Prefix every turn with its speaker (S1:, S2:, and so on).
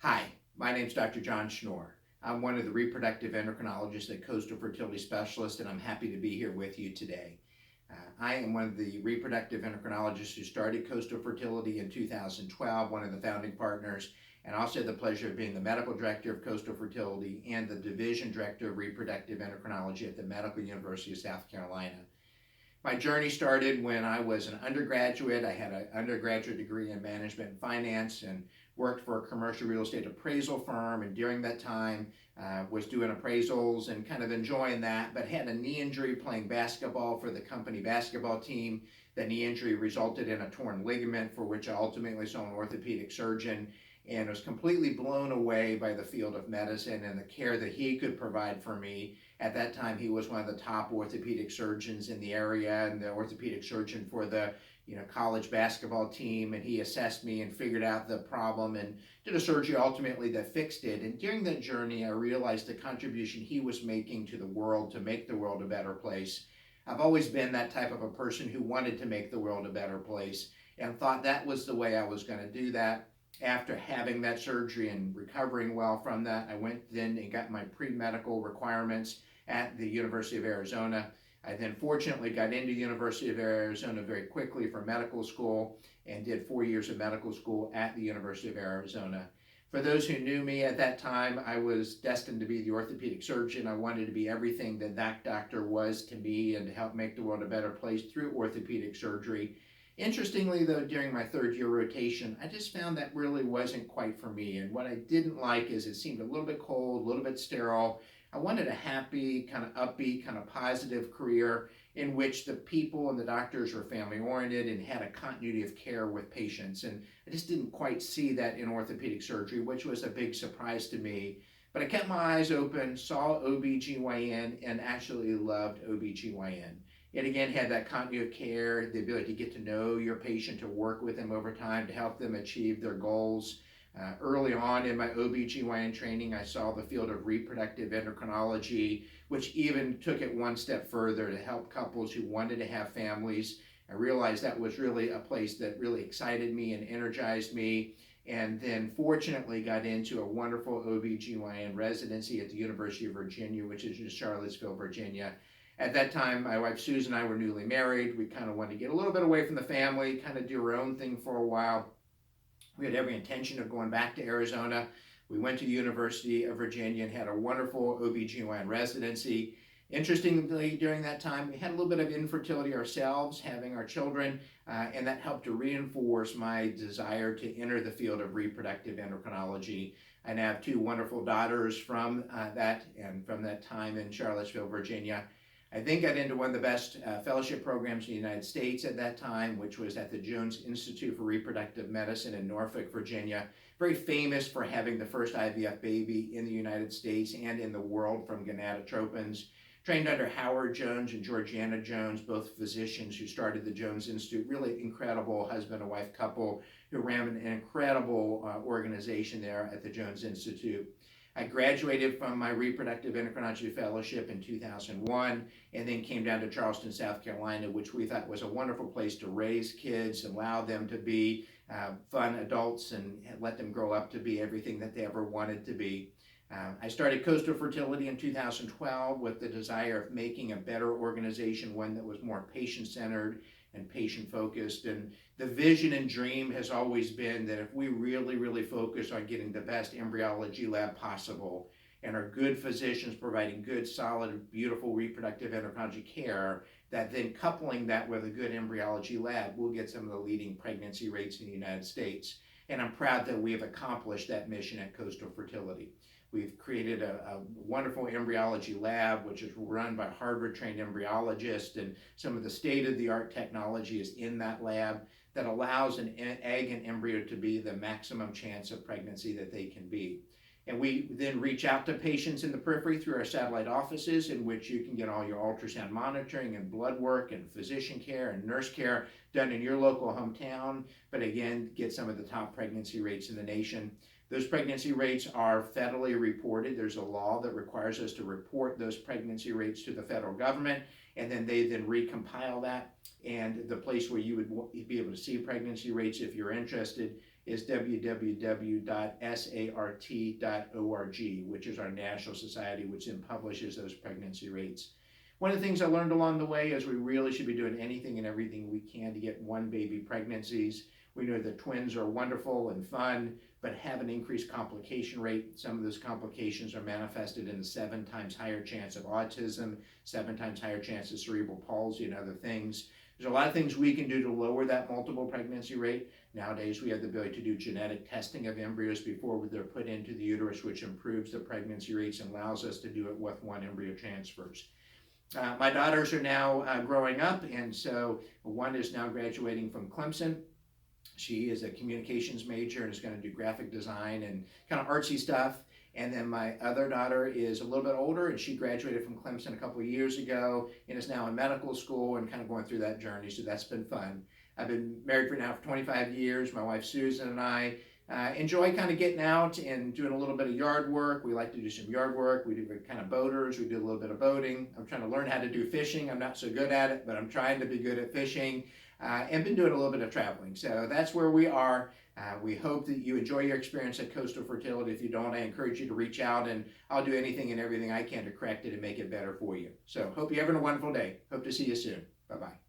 S1: Hi, my name's Dr. John Schnorr. I'm one of the reproductive endocrinologists at Coastal Fertility Specialists, and I'm happy to be here with you today. I am one of the reproductive endocrinologists who started Coastal Fertility in 2012, one of the founding partners, and also had the pleasure of being the medical director of Coastal Fertility and the division director of reproductive endocrinology at the Medical University of South Carolina. My journey started when I was an undergraduate. I had an undergraduate degree in management and finance and worked for a commercial real estate appraisal firm. And during that time, was doing appraisals and kind of enjoying that, but had a knee injury playing basketball for the company basketball team. The knee injury resulted in a torn ligament, for which I ultimately saw an orthopedic surgeon, and was completely blown away by the field of medicine and the care that he could provide for me. At that time, he was one of the top orthopedic surgeons in the area and the orthopedic surgeon for the college basketball team, and he assessed me and figured out the problem and did a surgery ultimately that fixed it. And during that journey, I realized the contribution he was making to the world to make the world a better place. I've always been that type of a person who wanted to make the world a better place and thought that was the way I was going to do that. After having that surgery and recovering well from that, I went then and got my pre-medical requirements at the University of Arizona. I then fortunately got into the University of Arizona very quickly for medical school and did 4 years of medical school at the University of Arizona. For those who knew me at that time, I was destined to be the orthopedic surgeon. I wanted to be everything that that doctor was to me and to help make the world a better place through orthopedic surgery. Interestingly, though, during my third year rotation, I just found that really wasn't quite for me. And what I didn't like is it seemed a little bit cold, a little bit sterile. I wanted a happy, kind of upbeat, kind of positive career in which the people and the doctors were family oriented and had a continuity of care with patients. And I just didn't quite see that in orthopedic surgery, which was a big surprise to me. But I kept my eyes open, saw OBGYN, and actually loved OBGYN. It again had that continuity of care, the ability to get to know your patient, to work with them over time, to help them achieve their goals. Early on in my OBGYN training, I saw the field of reproductive endocrinology, which even took it one step further to help couples who wanted to have families. I realized that was really a place that really excited me and energized me. And then fortunately got into a wonderful OBGYN residency at the University of Virginia, which is in Charlottesville, Virginia. At that time, my wife Susan and I were newly married. We kind of wanted to get a little bit away from the family, kind of do our own thing for a while. We had every intention of going back to Arizona. We went to the University of Virginia and had a wonderful OBGYN residency. Interestingly, during that time, we had a little bit of infertility ourselves, having our children, and that helped to reinforce my desire to enter the field of reproductive endocrinology. I now have two wonderful daughters from that time in Charlottesville, Virginia. I then got into one of the best fellowship programs in the United States at that time, which was at the Jones Institute for Reproductive Medicine in Norfolk, Virginia. Very famous for having the first IVF baby in the United States and in the world from gonadotropins. Trained under Howard Jones and Georgiana Jones, both physicians who started the Jones Institute. Really incredible husband and wife couple who ran an incredible organization there at the Jones Institute. I graduated from my reproductive endocrinology fellowship in 2001 and then came down to Charleston, South Carolina, which we thought was a wonderful place to raise kids, allow them to be fun adults and let them grow up to be everything that they ever wanted to be. I started Coastal Fertility in 2012 with the desire of making a better organization, one that was more patient-centered and patient-focused. And the vision and dream has always been that if we really focus on getting the best embryology lab possible and are good physicians providing good, solid, beautiful reproductive endocrinology care, that then coupling that with a good embryology lab, we'll get some of the leading pregnancy rates in the United States. And I'm proud that we have accomplished that mission at Coastal Fertility. We've created a wonderful embryology lab, which is run by Harvard-trained embryologists, and some of the state-of-the-art technology is in that lab that allows an egg and embryo to be the maximum chance of pregnancy that they can be. And we then reach out to patients in the periphery through our satellite offices, in which you can get all your ultrasound monitoring and blood work and physician care and nurse care done in your local hometown, but again, get some of the top pregnancy rates in the nation. Those pregnancy rates are federally reported. There's a law that requires us to report those pregnancy rates to the federal government, and then they then recompile that. And the place where you would be able to see pregnancy rates, if you're interested, is www.sart.org, which is our national society, which then publishes those pregnancy rates. One of the things I learned along the way is we really should be doing anything and everything we can to get one baby pregnancies. We know that twins are wonderful and fun, but have an increased complication rate. Some of those complications are manifested in a 7 times higher chance of autism, 7 times higher chance of cerebral palsy and other things. There's a lot of things we can do to lower that multiple pregnancy rate. Nowadays, we have the ability to do genetic testing of embryos before they're put into the uterus, which improves the pregnancy rates and allows us to do it with 1 embryo transfers. My daughters are now growing up, and so one is now graduating from Clemson. She is a communications major and is going to do graphic design and kind of artsy stuff. And then my other daughter is a little bit older, and she graduated from Clemson a couple of years ago and is now in medical school and kind of going through that journey. So that's been fun. I've been married for 25 years. My wife Susan and I enjoy kind of getting out and doing a little bit of yard work. We like to do some yard work. We do kind of boaters. We do a little bit of boating. I'm trying to learn how to do fishing. I'm not so good at it, but I'm trying to be good at fishing. And been doing a little bit of traveling. So that's where we are. We hope that you enjoy your experience at Coastal Fertility. If you don't, I encourage you to reach out, and I'll do anything and everything I can to correct it and make it better for you. So hope you're having a wonderful day. Hope to see you soon. Bye-bye.